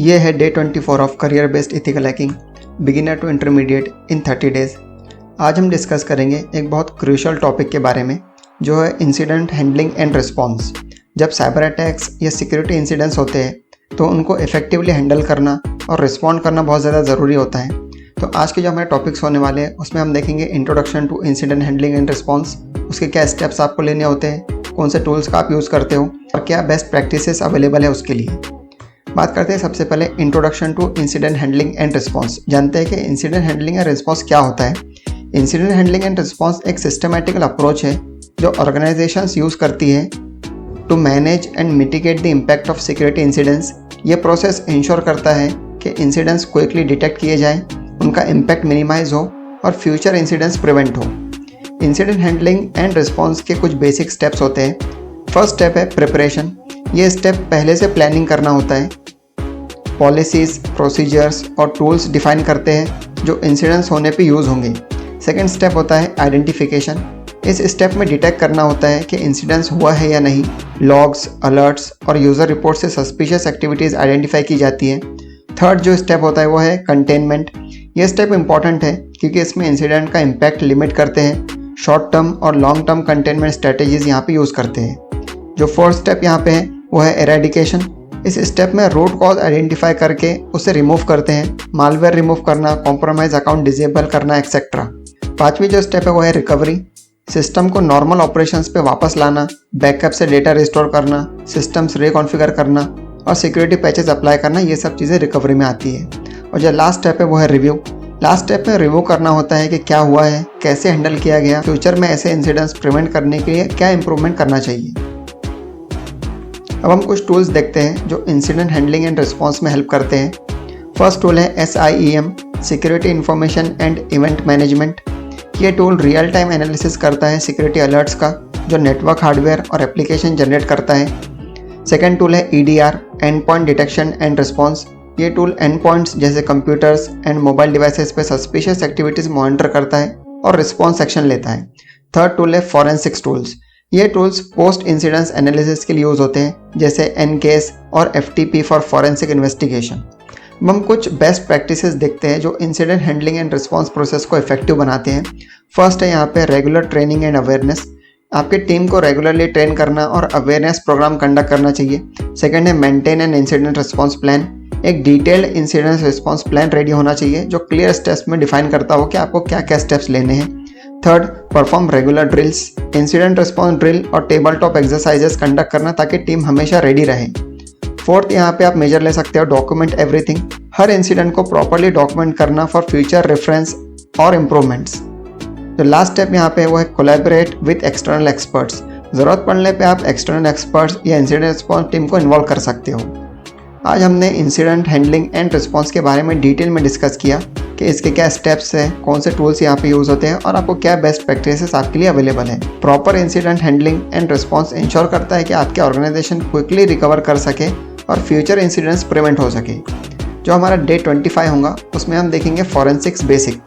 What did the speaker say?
ये है day 24 of career based ethical hacking beginner to intermediate in 30 days. आज हम डिस्कस करेंगे एक बहुत क्रूशियल टॉपिक के बारे में, जो है इंसिडेंट हैंडलिंग एंड रिस्पॉन्स। जब साइबर अटैक्स या सिक्योरिटी इंसिडेंट्स होते हैं तो उनको इफेक्टिवली हैंडल करना और रिस्पॉन्ड करना बहुत ज़्यादा ज़रूरी होता है। तो आज के जो हमारे टॉपिक्स होने वाले हैं उसमें हम देखेंगे introduction to incident handling and response, उसके क्या स्टेप्स आपको लेने होते हैं, कौन से टूल्स का आप यूज़ करते हो और क्या बेस्ट प्रैक्टिसेस अवेलेबल है उसके लिए। बात करते हैं सबसे पहले introduction to incident handling and response. जानते हैं कि इंसिडेंट हैंडलिंग एंड रिस्पॉन्स क्या होता है। इंसिडेंट हैंडलिंग एंड रिस्पॉन्स एक सिस्टमैटिकल अप्रोच है जो ऑर्गेनाइजेशंस यूज़ करती है to manage and mitigate the impact of security incidents. ये प्रोसेस इंश्योर करता है कि इंसिडेंट्स क्विकली डिटेक्ट किए जाएँ, उनका इम्पैक्ट मिनिमाइज हो और फ्यूचर इंसिडेंट्स प्रिवेंट हो। इंसिडेंट हैंडलिंग एंड रिस्पॉन्स के कुछ बेसिक स्टेप्स होते हैं। फर्स्ट स्टेप है प्रिपरेशन। ये स्टेप पहले से प्लानिंग करना होता है। पॉलिसीज़, प्रोसीजर्स और टूल्स डिफाइन करते हैं जो इंसिडेंट्स होने पे यूज़ होंगे। सेकेंड स्टेप होता है आइडेंटिफिकेशन। इस स्टेप में डिटेक्ट करना होता है कि इंसिडेंट्स हुआ है या नहीं। लॉग्स, अलर्ट्स और यूज़र रिपोर्ट से सस्पिशियस एक्टिविटीज़ आइडेंटिफाई की जाती है। थर्ड जो स्टेप होता है वो है कंटेनमेंट। ये स्टेप इंपॉर्टेंट है क्योंकि इसमें इंसिडेंट का इम्पैक्ट लिमिट करते हैं। शॉर्ट टर्म और लॉन्ग टर्म कंटेनमेंट स्ट्रेटेजीज यहाँ पे यूज़ करते हैं। जो फोर्थ स्टेप यहाँ पे है वो है एरेडिकेशन। इस स्टेप में रूट कॉज आइडेंटिफाई करके उसे रिमूव करते हैं। मालवेयर रिमूव करना, कॉम्प्रोमाइज अकाउंट डिसेबल करना एक्सेट्रा। पांचवी जो स्टेप है वो है रिकवरी। सिस्टम को नॉर्मल ऑपरेशंस पे वापस लाना, बैकअप से डेटा रिस्टोर करना, सिस्टम्स रिकॉन्फ़िगर करना और सिक्योरिटी पैचेस अप्लाई करना। ये सब चीज़ें रिकवरी में आती है। और जो लास्ट स्टेप है वो है रिव्यू। लास्ट स्टेप में रिव्यू करना होता है कि क्या हुआ है, कैसे हैंडल किया गया, फ्यूचर में ऐसे इंसिडेंट्स प्रिवेंट करने के लिए क्या इंप्रूवमेंट करना चाहिए। अब हम कुछ टूल्स देखते हैं जो इंसिडेंट हैंडलिंग एंड रिस्पॉन्स में हेल्प करते हैं। फर्स्ट टूल है SIEM, security information and event management. ये टूल रियल टाइम एनालिसिस करता है सिक्योरिटी अलर्ट्स का जो नेटवर्क हार्डवेयर और एप्लीकेशन जनरेट करता है। सेकेंड टूल है EDR, and point detection and response. ये टूल एंड पॉइंट्स जैसे कंप्यूटर्स एंड मोबाइल डिवाइसेस पे सस्पिशियस एक्टिविटीज़ मॉनिटर करता है और रिस्पॉन्स एक्शन लेता है। थर्ड टूल है फॉरेंसिक्स टूल्स। ये टूल्स पोस्ट इंसिडेंट्स एनालिसिस के लिए यूज़ होते हैं जैसे NCASE और FTP फॉर फॉरेंसिक इन्वेस्टिगेशन। हम कुछ बेस्ट प्रैक्टिसेस देखते हैं जो incident handling and response process को इफेक्टिव बनाते हैं। फर्स्ट है यहाँ पे रेगुलर ट्रेनिंग एंड अवेयरनेस। आपके टीम को रेगुलरली ट्रेन करना और अवेयरनेस प्रोग्राम कंडक्ट करना चाहिए। सेकेंड है maintain an incident response plan. एक detailed incident response plan ready होना चाहिए जो क्लियर स्टेप्स में डिफाइन करता हो कि आपको क्या क्या स्टेप्स लेने हैं। Third, perform regular drills. Incident response drill और टेबल टॉप एक्सरसाइजेस कंडक्ट करना ताकि टीम हमेशा रेडी रहे। फोर्थ, यहाँ पे आप मेजर ले सकते हो डॉक्यूमेंट एवरीथिंग। हर इंसिडेंट को प्रॉपरली डॉक्यूमेंट करना फॉर फ्यूचर रेफरेंस और इम्प्रूवमेंट्स। जो लास्ट स्टेप यहाँ पे वो है कोलैबोरेट विद एक्सटर्नल एक्सपर्ट्स। ज़रूरत पड़ने पे आप एक्सटर्नल एक्सपर्ट्स या इंसिडेंट रिस्पॉन्स टीम को इन्वॉल्व कर सकते हो। आज हमने इंसिडेंट हैंडलिंग एंड रिस्पॉन्स के बारे में डिटेल में डिस्कस किया कि इसके क्या स्टेप्स हैं, कौन से टूल्स यहाँ पे यूज़ होते हैं और आपको क्या बेस्ट प्रैक्टिसेस आपके लिए अवेलेबल है। Proper incident handling and response ensure करता है कि आपके ऑर्गेनाइजेशन क्विकली रिकवर कर सके और फ्यूचर इंसिडेंट्स प्रिवेंट हो सके। जो हमारा डे 25 होगा उसमें हम देखेंगे फॉरेंसिक्स बेसिक।